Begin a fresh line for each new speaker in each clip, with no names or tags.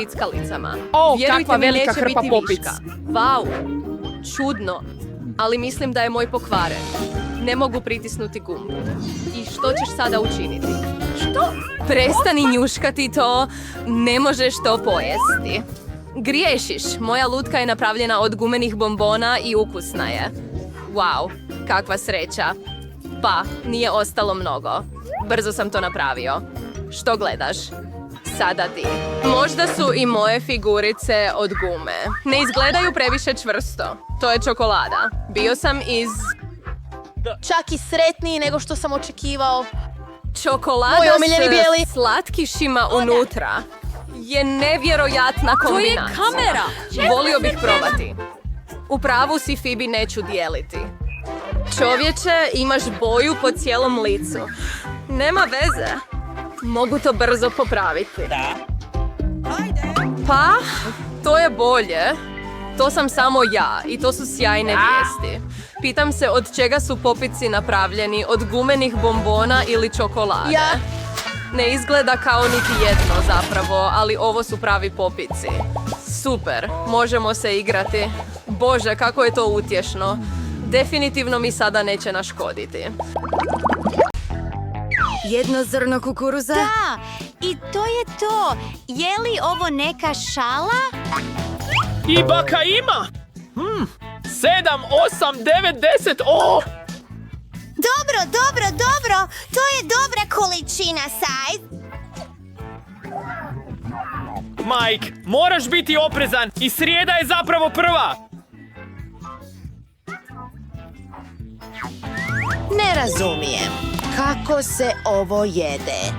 pickalicama.
Vjerujte
kakva
mi,
velika
neće
hrpa
biti
popic.
viška.
Vau, čudno. Ali mislim da je moj pokvaren. Ne mogu pritisnuti gumb. I što ćeš sada učiniti? Što? Prestani njuškati to. Ne možeš to pojesti. Griješiš. Moja lutka je napravljena od gumenih bombona i ukusna je. Wow, kakva sreća. Pa, nije ostalo mnogo. Brzo sam to napravio. Što gledaš? Sada ti. Možda su i moje figurice od gume. Ne izgledaju previše čvrsto. To je čokolada. Bio sam iz...
Čak i sretniji nego što sam očekivao.
Čokolada
Moj omiljeni bijeli.
s slatkišima unutra. Je nevjerojatna kombinacija.
To je kamera.
Volio bih probati. U pravu si, Phoebe, neću dijeliti. Čovječe, imaš boju po cijelom licu. Nema veze. Mogu to brzo popraviti. Pa, to je bolje. To sam samo ja i to su sjajne vijesti. Pitam se od čega su popici napravljeni, od gumenih bombona ili čokolade.
Ja.
Ne izgleda kao niti jedno zapravo, ali ovo su pravi popici. Super, možemo se igrati. Bože, kako je to utješno. Definitivno mi sada neće naškoditi.
Jedno zrno kukuruza?
Da, i to je to. Je li ovo neka šala?
I baka ima! 7, 8, 9, 10, o!
Dobro. To je dobra količina, Saj.
Mike, moraš biti oprezan i srijeda je zapravo prva!
Ne razumijem. Kako se ovo jede?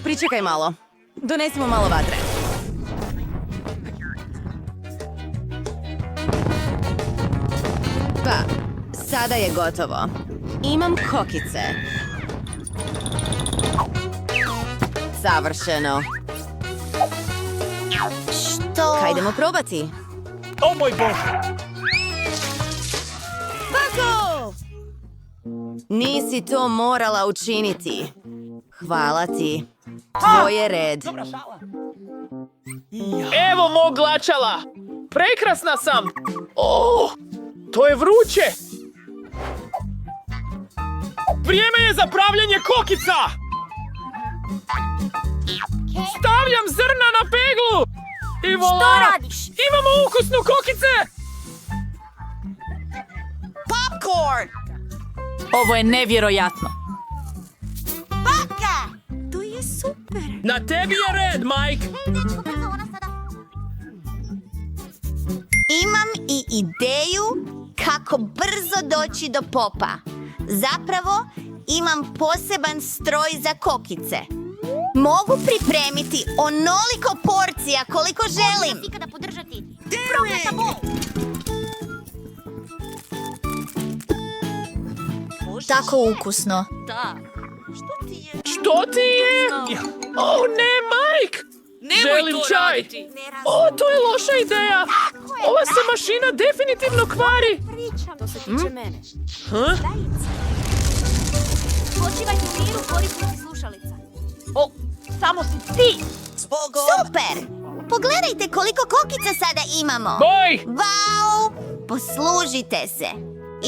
Pričekaj malo. Donesimo malo vatre. Pa, sada je gotovo. Imam kokice. Savršeno.
Što?
Hajdemo probati.
O moj Bože!
Nisi to morala učiniti. Hvala ti. Tvoj je red.
Evo mog glačala! Prekrasna sam! O, to je vruće! Vrijeme je za pravljanje kokica! Stavljam zrna na peglu! I vola!
Što radiš?
Imamo ukusnu kokice!
Popcorn!
Ovo je nevjerojatno.
Baka! To je super.
Na tebi je red, Mike!
Imam i ideju kako brzo doći do popa. Zapravo, imam poseban stroj za kokice. Mogu pripremiti onoliko porcija koliko želim. Ikada podržati. Prokleta bol. Tako ukusno.
Što ti je? O ne, Mike! Želim čaj! O, to je loša ideja! Ova se mašina definitivno kvari!
To se tiče mene.
Huh?
Počivajte u miru, korisnici slušalica. O, samo si ti! Super! Pogledajte koliko kokica sada imamo.
Boj!
Vau! Poslužite se.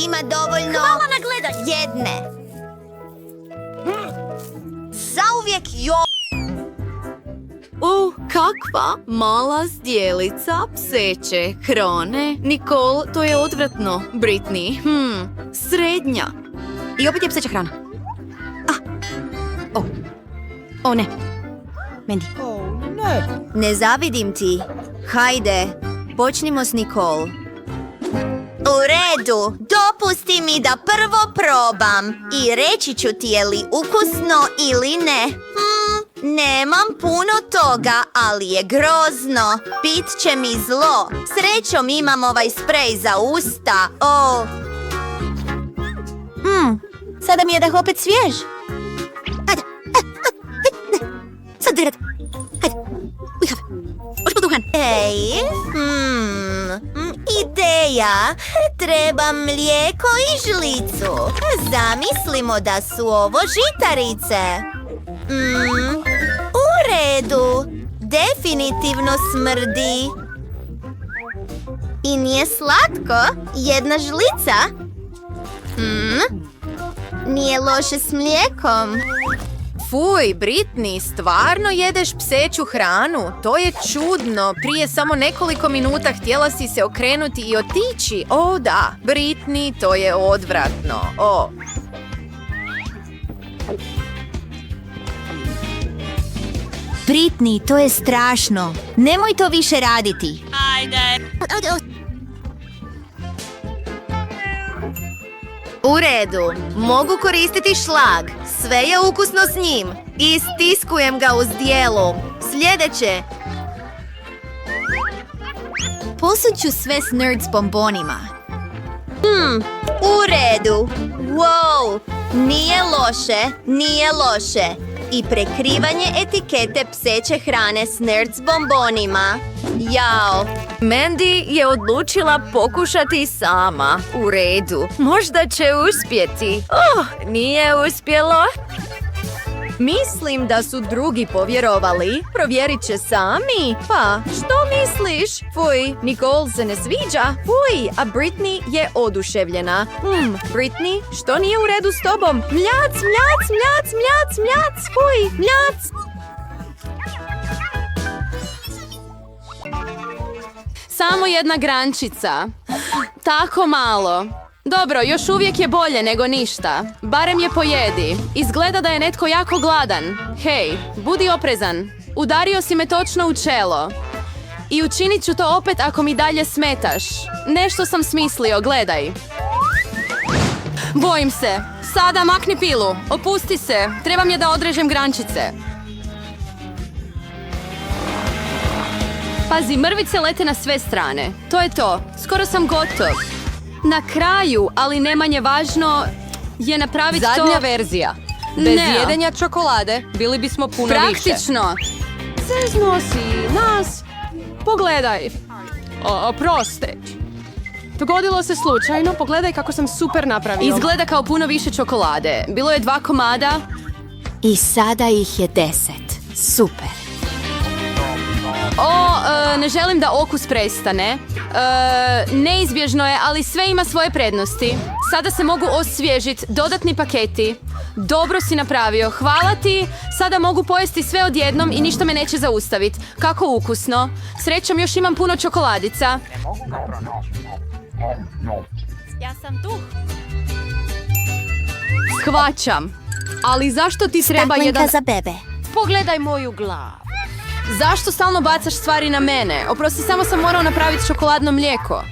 Ima dovoljno... Hvala na gledanju! Jedne. Zauvijek
Kakva mala zdjelica pseće hrane. Nicole, to je odvratno. Britney, srednja. I opet je pseća hrana. O ne. Mandy. Ne zavidim ti. Hajde, počnimo s Nicole.
U redu, dopusti mi da prvo probam i reći ću ti je li ukusno ili ne. Nemam puno toga, ali je grozno. Bit će mi zlo. Srećom imam ovaj sprej za usta. Sada mi je dah opet svjež. Hajde. Sad dirati. Hajde. Možeš poduhan. Ej, ideja. Trebam mlijeko i žlicu. Zamislimo da su ovo žitarice. definitivno smrdi. I nije slatko, jedna žlica. Nije loše s mlijekom.
Fuj, Britney, stvarno jedeš pseću hranu? To je čudno. Prije samo nekoliko minuta htjela si se okrenuti i otići. O da, Britney, to je odvratno. O.
Britney, to je strašno. Nemoj to više raditi.
U redu, mogu koristiti šlag. Sve je ukusno s njim. I stiskujem ga uz dijelu. Sljedeće.
Posut ću sve s Nerds bombonima. U redu. Wow, nije loše, nije loše. I prekrivanje etikete pseće hrane s Nerds bombonima. Jao.
Mandy je odlučila pokušati sama. U redu, možda će uspjeti. Nije uspjelo. Mislim da su drugi povjerovali. Provjerit će sami. Pa, što misliš? Fuj, Nicole se ne sviđa. Fuj, a Britney je oduševljena. Britney, što nije u redu s tobom? Mljac, mljac, mljac, mljac, mljac. Fuj, mljac.
Samo jedna grančica. Tako malo. Dobro, još uvijek je bolje nego ništa. Barem je pojedi. Izgleda da je netko jako gladan. Hej, budi oprezan. Udario si me točno u čelo. I učinit ću to opet ako mi dalje smetaš. Nešto sam smislio, gledaj. Bojim se. Sada makni pilu. Opusti se. Trebam je da odrežem grančice. Pazi, mrvice lete na sve strane. To je to. Skoro sam gotov. Na kraju, ali ne manje važno, je napraviti to...
Zadnja verzija. Bez jedenja čokolade bili bismo puno više.
Praktično. Zeznuo si nas. Pogledaj. Oprosti. Dogodilo se slučajno. Pogledaj kako sam super napravio. Izgleda kao puno više čokolade. Bilo je 2 komada.
I sada ih je 10. Super.
Ne želim da okus prestane. Neizbježno je, ali sve ima svoje prednosti. Sada se mogu osvježiti dodatni paketi. Dobro si napravio, hvala ti. Sada mogu pojesti sve odjednom i ništa me neće zaustaviti. Kako ukusno. Srećom, još imam puno čokoladica.
Ja sam tu.
Shvaćam. Ali zašto ti treba
Staklenka
jedan...
za bebe.
Pogledaj moju glavu. Zašto stalno bacaš stvari na mene? Oprosti, samo sam morao napraviti čokoladno mlijeko.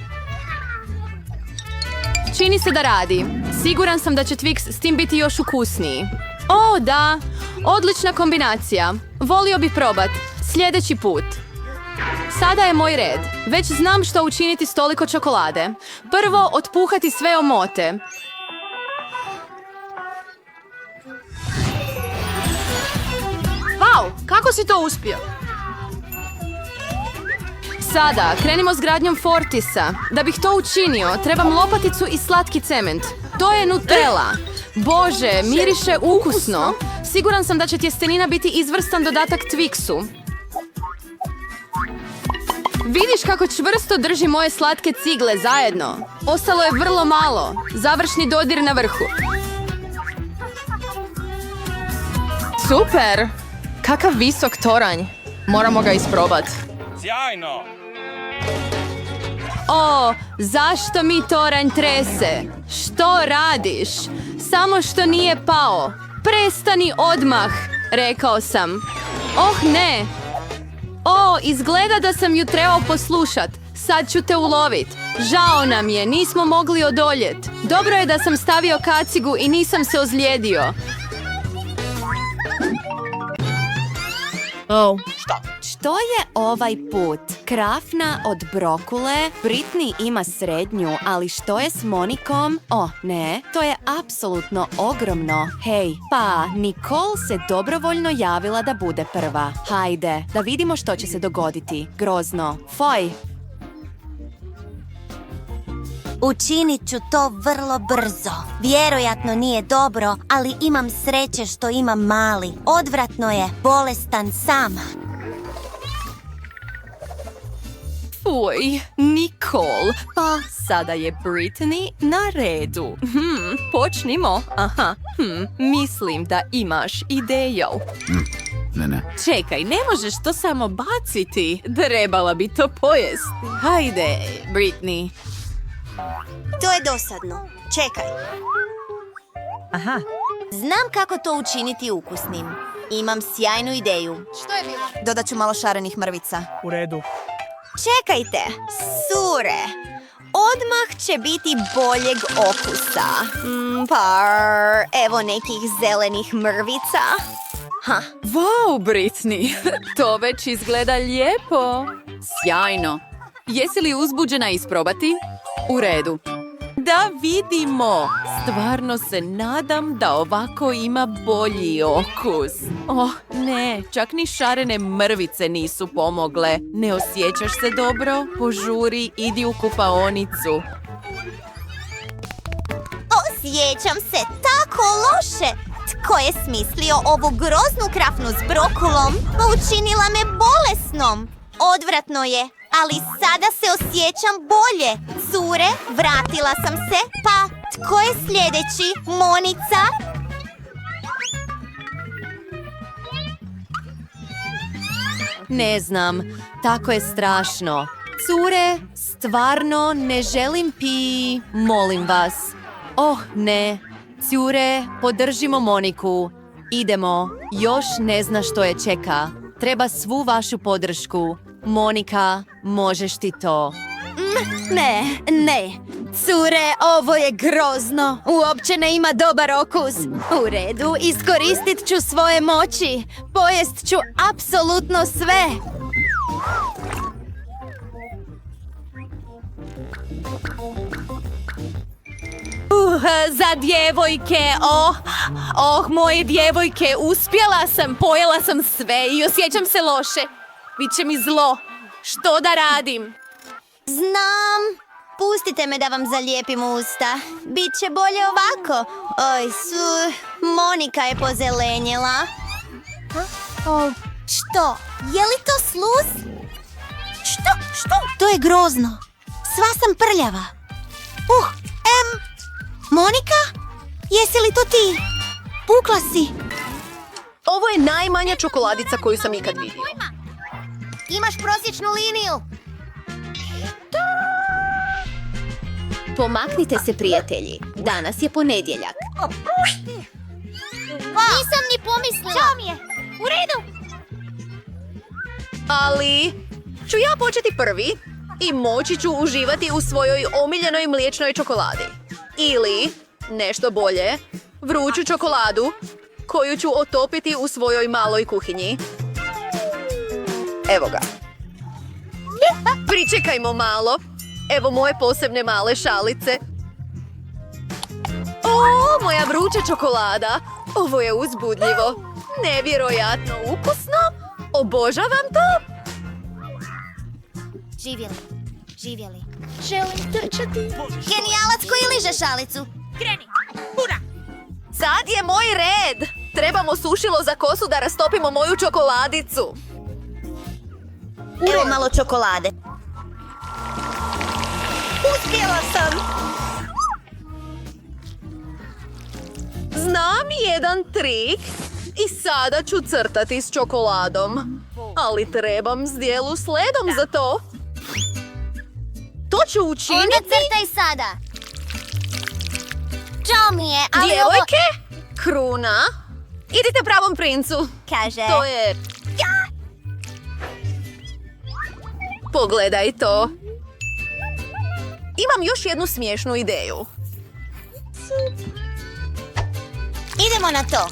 Čini se da radi. Siguran sam da će Twix s tim biti još ukusniji. O, da. Odlična kombinacija. Volio bih probat. Sljedeći put. Sada je moj red. Već znam što učiniti s toliko čokolade. Prvo, otpuhati sve omote.
Wow, kako si to uspio?
Sada, krenimo s gradnjom Fortisa. Da bih to učinio, trebam lopaticu i slatki cement. To je Nutella. Bože, miriše ukusno. Siguran sam da će tjestenina biti izvrstan dodatak Twixu. Vidiš kako čvrsto drži moje slatke cigle zajedno. Ostalo je vrlo malo. Završni dodir na vrhu.
Super! Kakav visok toranj. Moramo ga isprobati.
Sjajno!
O, zašto mi toranj trese? Što radiš? Samo što nije pao. Prestani odmah, rekao sam. Oh ne! O, izgleda da sam ju trebao poslušat. Sad ću te ulovit. Žao nam je, nismo mogli odoljet. Dobro je da sam stavio kacigu i nisam se ozlijedio.
Što je ovaj put? Krafna od brokule, Britney ima srednju, ali što je s Monikom? O, ne, to je apsolutno ogromno. Hej, pa, Nicole se dobrovoljno javila da bude prva. Hajde, da vidimo što će se dogoditi. Grozno. Foj!
Učinit ću to vrlo brzo. Vjerojatno nije dobro, ali imam sreće što imam mali. Odvratno je, bolestan sama.
Fuj, Nicole. Pa sada je Brittany na redu. Počnimo. Aha, mislim da imaš ideju.
Ne.
Čekaj, ne možeš to samo baciti. Trebala bi to pojesti. Hajde, Britney.
To je dosadno. Čekaj.
Aha.
Znam kako to učiniti ukusnim. Imam sjajnu ideju. Što je bilo? Dodat ću malo šarenih mrvica.
U redu.
Čekajte, sure. Odmah će biti boljeg okusa. Evo nekih zelenih mrvica.
Wow, Brittany, to već izgleda lijepo. Sjajno. Jesi li uzbuđena isprobati? U redu. Da vidimo. Stvarno se nadam da ovako ima bolji okus. Oh, ne, čak ni šarene mrvice nisu pomogle. Ne osjećaš se dobro? Požuri, idi u kupaonicu.
Osjećam se tako loše. Tko je smislio ovu groznu krafnu s brokolom? Učinila me bolesnom. Odvratno je, ali sada se osjećam bolje. Cure, vratila sam se. Pa, tko je sljedeći? Monica?
Ne znam, tako je strašno. Cure, stvarno ne želim molim vas. Oh, ne. Cure, podržimo Moniku. Idemo, još ne zna što je čeka. Treba svu vašu podršku. Monika, možeš ti to.
Ne. Cure, ovo je grozno. Uopće ne ima dobar okus. U redu, iskoristit ću svoje moći. Pojest ću apsolutno sve.
Za djevojke, moje djevojke, uspjela sam, pojela sam sve i osjećam se loše. Biće mi zlo. Što da radim?
Znam. Pustite me da vam zalijepim usta. Biće bolje ovako. Monika je pozelenjela. Što? Je li to sluz? Što? To je grozno. Sva sam prljava. Monika? Jesi li to ti? Pukla si.
Ovo je najmanja čokoladica koju sam ikad vidio.
Imaš prosječnu liniju.
Pomaknite se, prijatelji. Danas je ponedjeljak.
Nisam ni pomislila. Žao mi je. U redu.
Ali ću ja početi prvi i moći ću uživati u svojoj omiljenoj mliječnoj čokoladi. Ili, nešto bolje, vruću čokoladu koju ću otopiti u svojoj maloj kuhinji. Evo ga. Pričekajmo malo. Evo moje posebne male šalice. O, moja vruća čokolada. Ovo je uzbudljivo. Nevjerojatno ukusno. Obožavam to.
Živjeli. Želim trčati. Genijalac koji liže šalicu. Kreni. Pura.
Sad je moj red. Trebamo sušilo za kosu da rastopimo moju čokoladicu.
Evo malo čokolade. Uspjela sam.
Znam jedan trik i sada ću crtati s čokoladom. Ali trebam zdjelu sledom za to. To ću učiniti.
Onda crtaj sada. Žao mi je, ali
Djevojke, kruna. Idite pravom princu.
Kaže.
To je... Pogledaj to. Imam još jednu smiješnu ideju.
Idemo na to.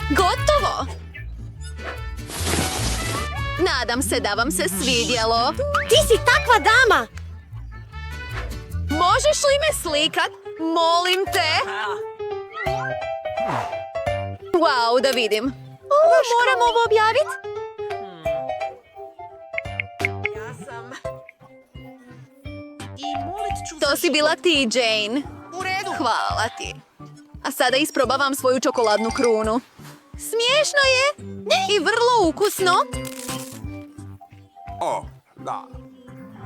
Gotovo! Nadam se da vam se svidjelo.
Ti si takva dama.
Možeš li me slikat? Molim te. Wow, da vidim. Moram ovo objaviti? To si bila ti, Jane.
U redu.
Hvala ti. A sada isprobavam svoju čokoladnu krunu. Smiješno je i vrlo ukusno.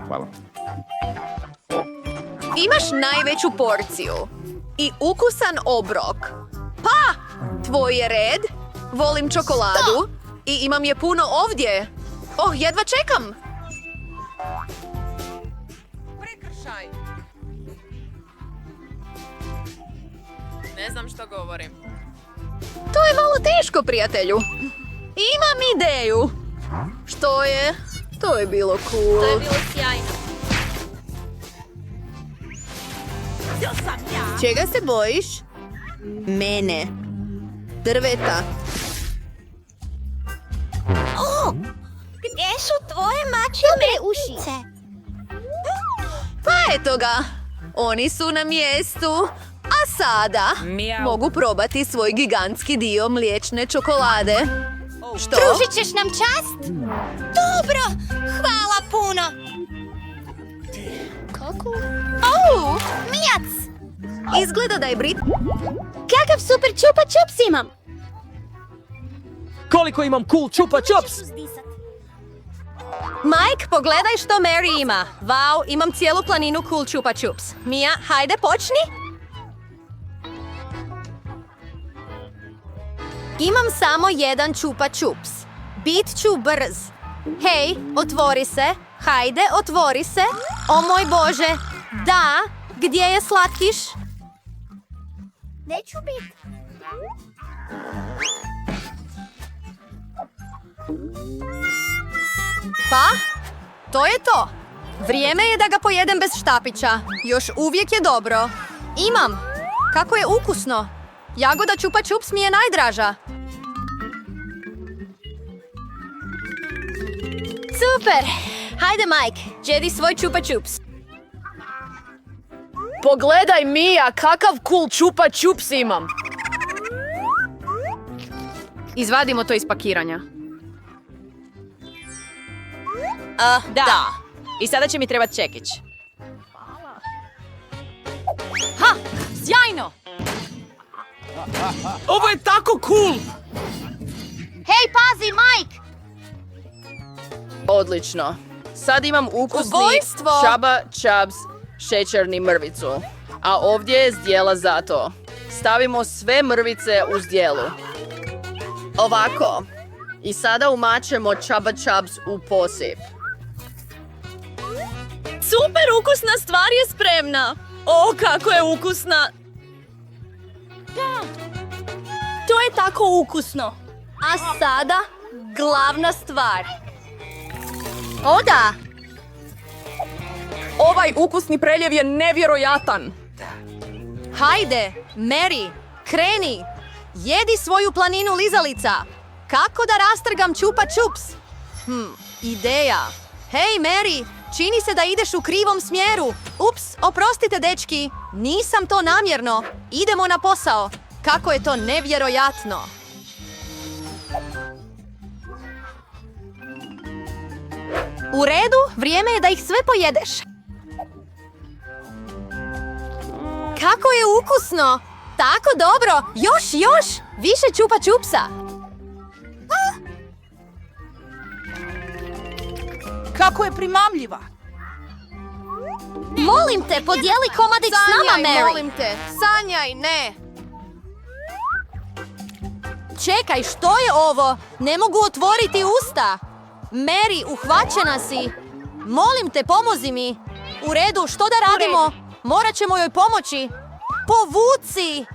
Hvala.
Imaš najveću porciju i ukusan obrok. Pa, tvoj je red. Volim čokoladu i imam je puno ovdje. Oh, jedva čekam.
Prekršaj.
Ne znam što govorim.
To je malo teško, prijatelju. Imam ideju. Što je? To je bilo cool.
To je bilo sjajno.
Čega se bojiš? Mene. Drveta.
Gdje su tvoje mačine ušice?
Pa eto ga. Oni su na mjestu. A sada mogu probati svoj gigantski dio mliječne čokolade. Što?
Pružit ćeš nam čast? Dobro, hvala puno. Kako? Oh, mijac!
Izgleda da je Brit...
Kakav super čupa čups imam!
Koliko imam cool chupa chups?
Mike, pogledaj što Mary ima. Wow, imam cijelu planinu Cool Chupa Chups. Mia, hajde počni. Imam samo jedan Chupa Chups. Bit ću brz. Hej, otvori se. Hajde, otvori se. O moj Bože. Da, gdje je slatkiš?
Neću bit.
Pa, to je to. Vrijeme je da ga pojedem bez štapića. Još uvijek je dobro. Imam. Kako je ukusno. Jagoda Chupa Chups mi je najdraža. Super. Hajde, Mike. Jedi svoj Chupa Chups.
Pogledaj, Mia, kakav cool Chupa Chups imam. Izvadimo to iz pakiranja.
Da. I sada će mi trebati čekić.
Ha! Sjajno!
Ovo je tako cool!
Hej, pazi, Mike!
Odlično. Sad imam ukusni
Ubojstvo!
Chubba Chubs šećerni mrvicu. A ovdje je zdjela za to. Stavimo sve mrvice u zdjelu. Ovako. I sada umačemo Chubba Chubs u posip.
Super ukusna stvar je spremna. O, kako je ukusna. To je tako ukusno. A sada glavna stvar.
O da!
Ovaj ukusni preljev je nevjerojatan.
Hajde, Mary, kreni. Jedi svoju planinu lizalica. Kako da rastrgam Chupa Chups? Ideja. Hej, Mary, čini se da ideš u krivom smjeru. Ups, oprostite, dečki. Nisam to namjerno. Idemo na posao. Kako je to nevjerojatno. U redu, vrijeme je da ih sve pojedeš. Kako je ukusno! Tako dobro! Još! Više Chupa Chupsa!
Kako je primamljiva.
Molim te, podijeli komadić s nama, Mary!
molim te! Sanjaj, ne! Čekaj, što je ovo? Ne mogu otvoriti usta! Mary, uhvaćena si! Molim te, pomozi mi! U redu, što da radimo? Morat ćemo joj pomoći! Povuci!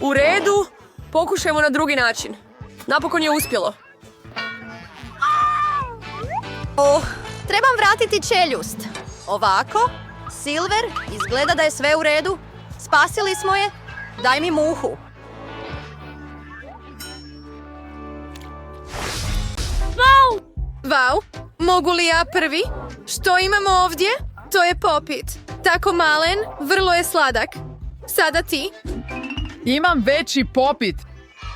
U redu, pokušajmo na drugi način. Napokon je uspjelo.
Trebam vratiti čeljust. Ovako, Silver, izgleda da je sve u redu. Spasili smo je. Daj mi muhu.
Wow, mogu li ja prvi? Što imamo ovdje? To je popit. Tako malen, vrlo je sladak. Sada ti.
Imam veći popit.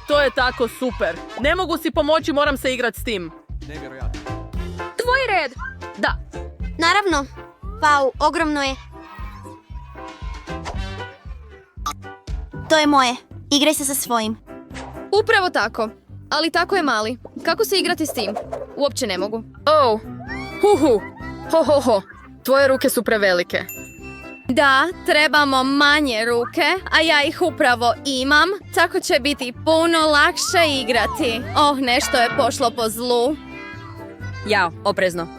To je tako super. Ne mogu si pomoći, moram se igrati s tim.
Tvoj red.
Da.
Naravno. Wow, ogromno je. To je moje. Igraj se sa svojim.
Upravo tako. Ali tako je mali. Kako se igrati s tim? Uopće ne mogu.
Oh, huhu, ho. Tvoje ruke su prevelike.
Da, trebamo manje ruke, a ja ih upravo imam. Tako će biti puno lakše igrati. Nešto je pošlo po zlu.
Jao, oprezno.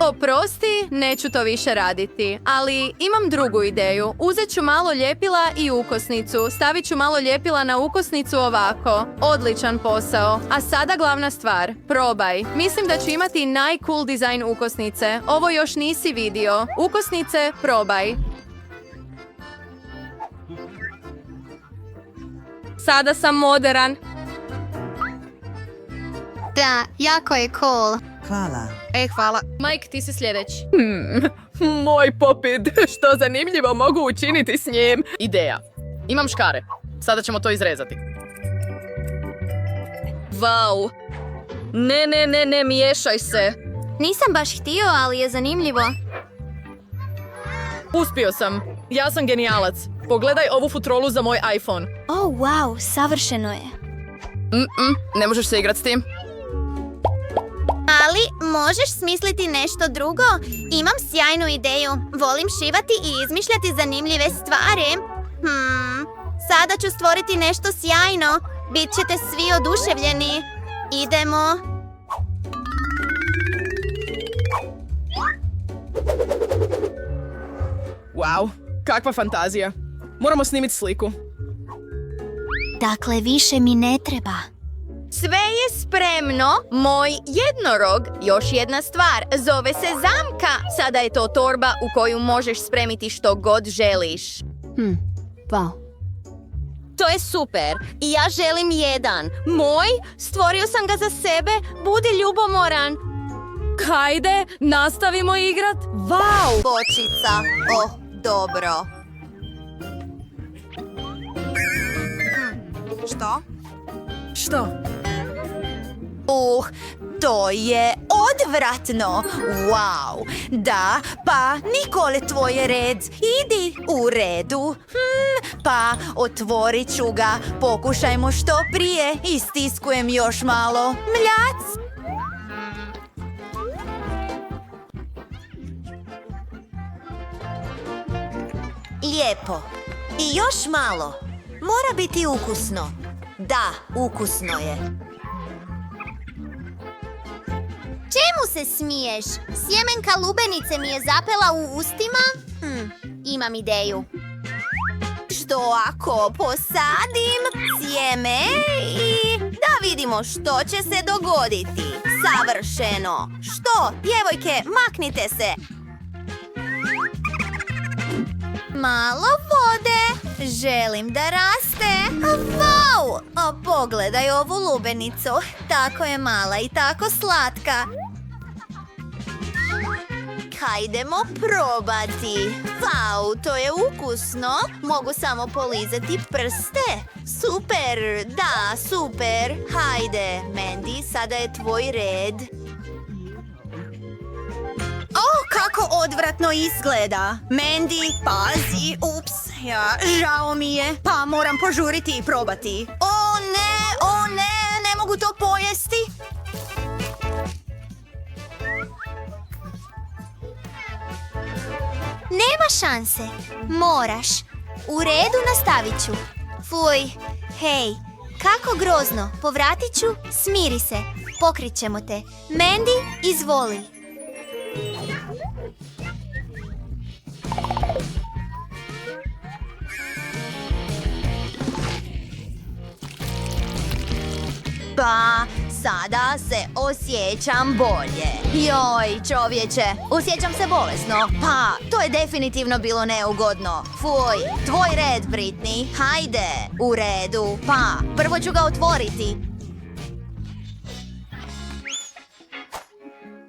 Oprosti, neću to više raditi, ali imam drugu ideju. Uzet ću malo ljepila i ukosnicu. Stavit ću malo ljepila na ukosnicu ovako. Odličan posao. A sada glavna stvar. Probaj. Mislim da ću imati najcool dizajn ukosnice. Ovo još nisi vidio. Ukosnice, probaj. Sada sam moderan.
Da, jako je cool.
Hvala. Mike, ti si sljedeći.
Moj popit, što zanimljivo mogu učiniti s njim. Ideja. Imam škare. Sada ćemo to izrezati.
Wow. Ne, miješaj se.
Nisam baš htio, ali je zanimljivo.
Uspio sam. Ja sam genijalac. Pogledaj ovu futrolu za moj iPhone.
Oh, wow, savršeno je.
Ne možeš se igrati s tim?
Ali možeš smisliti nešto drugo? Imam sjajnu ideju. Volim šivati i izmišljati zanimljive stvari. Sada ću stvoriti nešto sjajno. Bit ćete svi oduševljeni. Idemo.
Wow, kakva fantazija. Moramo snimiti sliku.
Dakle, više mi ne treba.
Sve je spremno. Moj jednorog. Još jedna stvar. Zove se zamka. Sada je to torba u koju možeš spremiti što god želiš.
Wow.
To je super. I ja želim jedan. Moj? Stvorio sam ga za sebe. Budi ljubomoran. Hajde, nastavimo igrat. Wow!
Bočica. Oh, dobro.
Što?
To je odvratno. Wow. Da, pa Nikole, tvoj je red. Idi. U redu. Pa otvorit ću ga. Pokušajmo što prije. Istiskujem još malo. Mljac. Lijepo. I još malo. Mora biti ukusno. Da, ukusno je.
Čemu se smiješ? Sjemenka lubenice mi je zapela u ustima? Imam ideju.
Što ako posadim sjeme i da vidimo što će se dogoditi. Savršeno. Što? Djevojke, maknite se. Malo vode. Želim da raste. Wow! Pogledaj ovu lubenicu. Tako je mala i tako slatka. Hajdemo probati. Wow, to je ukusno. Mogu samo polizati prste. Super, da, super. Hajde, Mandy, sada je tvoj red. Kako odvratno izgleda. Mandy, pazi, ups, žao mi je. Pa moram požuriti i probati. O ne, ne mogu to pojesti.
Nema šanse. Moraš. U redu, nastavit ću. Fuj. Hej, kako grozno. Povratit ću, smiri se. Pokrit ćemo te. Mandy, izvoli.
Pa, sada se osjećam bolje. Joj, čovječe, osjećam se bolesno. Pa, to je definitivno bilo neugodno. Fuj, tvoj red, Britney. Hajde, u redu. Pa, prvo ću ga otvoriti.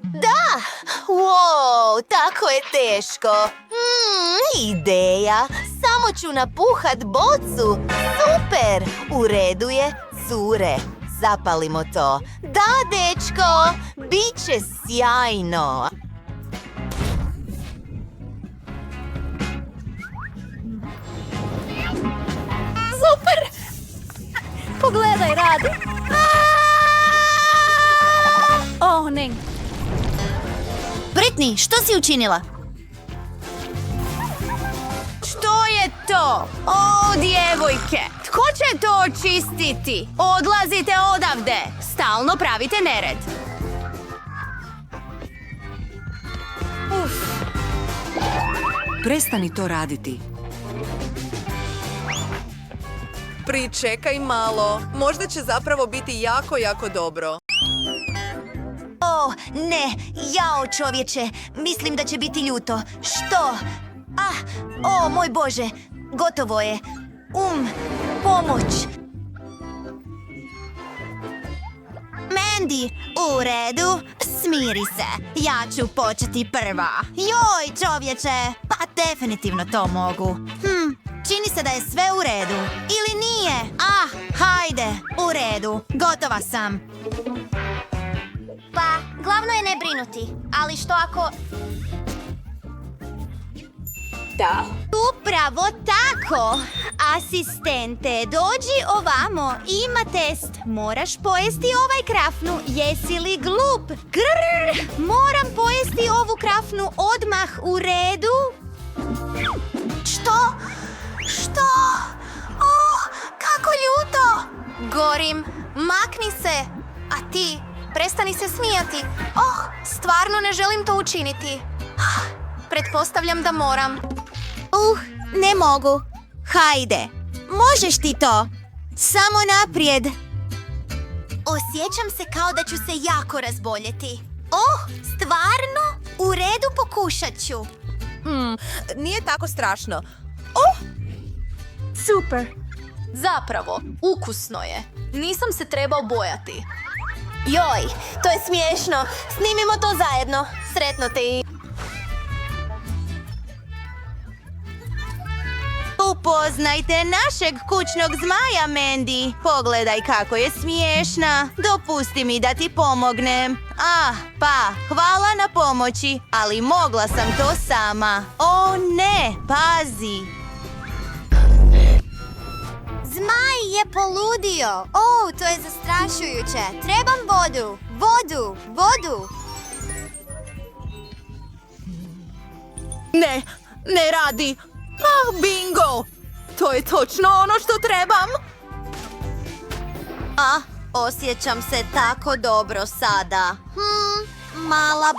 Da! Wow, tako je teško. Ideja. Samo ću napuhat bocu. Super! U redu je, cure. Zapalimo to. Da, dečko! Biće sjajno. Super! Pogledaj, radi.
ne.
Britney, što si učinila?
Što je to? O, djevojke, tko će to očistiti? Odlazite odavde, stalno pravite nered.
Prestani to raditi.
Pričekaj malo. Možda će zapravo biti jako, jako dobro.
O, ne, jao čovječe, mislim da će biti ljuto. Što? O, moj Bože, gotovo je. Pomoć. Mandy, u redu, smiri se. Ja ću početi prva. Joj, čovječe, pa definitivno to mogu. Čini se da je sve u redu. Ili nije? Hajde, u redu, gotova sam.
Pa, glavno je ne brinuti. Ali što ako...
Da.
Upravo tako. Asistente, dođi ovamo. Ima test. Moraš pojesti ovaj krafnu. Jesi li glup? Grrr. Moram pojesti ovu krafnu odmah, u redu?
Što? Kako ljuto!
Gorim, makni se. A ti, prestani se smijati. Stvarno ne želim to učiniti. Pretpostavljam da moram.
Ne mogu. Hajde, možeš ti to. Samo naprijed. Osjećam se kao da ću se jako razboljeti. Stvarno? U redu, pokušat ću.
Nije tako strašno.
Super. Zapravo, ukusno je. Nisam se trebao bojati. Joj, to je smiješno. Snimimo to zajedno. Sretno te i...
Upoznajte našeg kućnog zmaja, Mandy. Pogledaj kako je smiješna. Dopusti mi da ti pomognem. Hvala na pomoći, ali mogla sam to sama. O ne, pazi.
Zmaj je poludio. To je zastrašujuće. Trebam vodu. Vodu.
Ne radi. Bingo! To je točno ono što trebam.
Osjećam se tako dobro sada. Mala